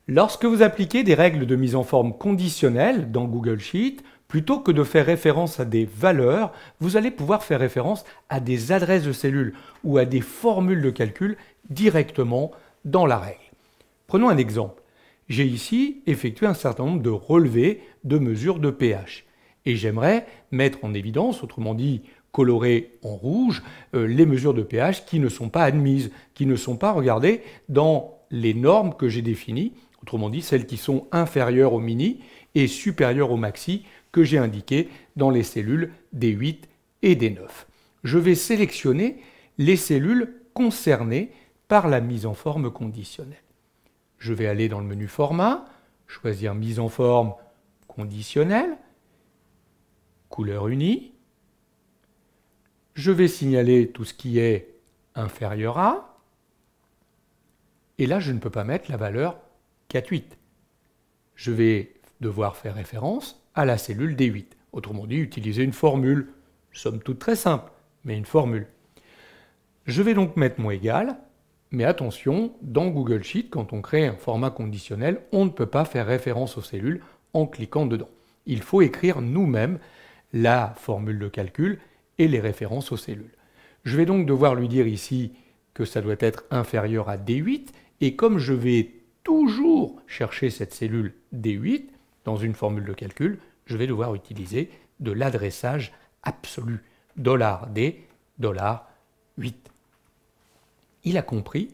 Lorsque vous appliquez des règles de mise en forme conditionnelle dans Google Sheet, plutôt que de faire référence à des valeurs, vous allez pouvoir faire référence à des adresses de cellules ou à des formules de calcul directement dans la règle. Prenons un exemple. J'ai ici effectué un certain nombre de relevés de mesures de pH et j'aimerais mettre en évidence, autrement dit colorer en rouge, les mesures de pH qui ne sont pas admises, qui ne sont pas regardées dans les normes que j'ai définies, autrement dit celles qui sont inférieures au mini et supérieures au maxi que j'ai indiquées dans les cellules D8 et D9. Je vais sélectionner les cellules concernées par la mise en forme conditionnelle. Je vais aller dans le menu Format, choisir Mise en forme conditionnelle, couleur unie. Je vais signaler tout ce qui est inférieur à. Et là, je ne peux pas mettre la valeur 4,8. Je vais devoir faire référence à la cellule D8. Autrement dit, utiliser une formule, somme toute très simple, mais une formule. Je vais donc mettre mon égal, mais attention, dans Google Sheet, quand on crée un format conditionnel, on ne peut pas faire référence aux cellules en cliquant dedans. Il faut écrire nous-mêmes la formule de calcul et les références aux cellules. Je vais donc devoir lui dire ici que ça doit être inférieur à D8, et comme je vais toujours chercher cette cellule D8 dans une formule de calcul, je vais devoir utiliser de l'adressage absolu, $D, $8. Il a compris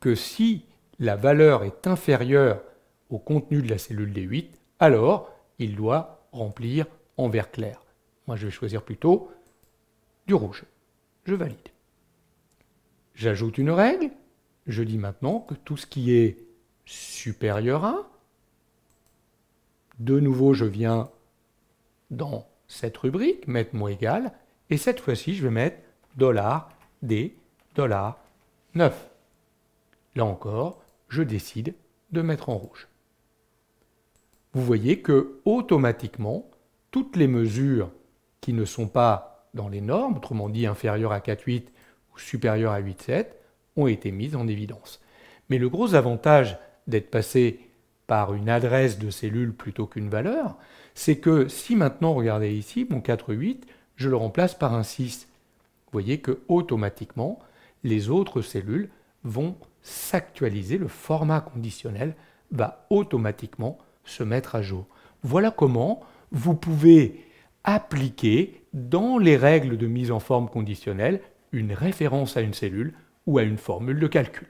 que si la valeur est inférieure au contenu de la cellule D8, alors il doit remplir en vert clair. Moi, je vais choisir plutôt du rouge. Je valide. J'ajoute une règle. Je dis maintenant que tout ce qui est supérieur à, de nouveau, je viens dans cette rubrique, mettre mot égal, et cette fois-ci, je vais mettre $D, $9. Là encore, je décide de mettre en rouge. Vous voyez que automatiquement, toutes les mesures qui ne sont pas dans les normes, autrement dit inférieures à 4,8 ou supérieures à 8,7, ont été mises en évidence. Mais le gros avantage d'être passé par une adresse de cellule plutôt qu'une valeur, c'est que si maintenant, regardez ici, mon 4,8, je le remplace par un 6. Vous voyez que automatiquement, les autres cellules vont s'actualiser, le format conditionnel va automatiquement se mettre à jour. Voilà comment vous pouvez appliquer dans les règles de mise en forme conditionnelle une référence à une cellule ou à une formule de calcul.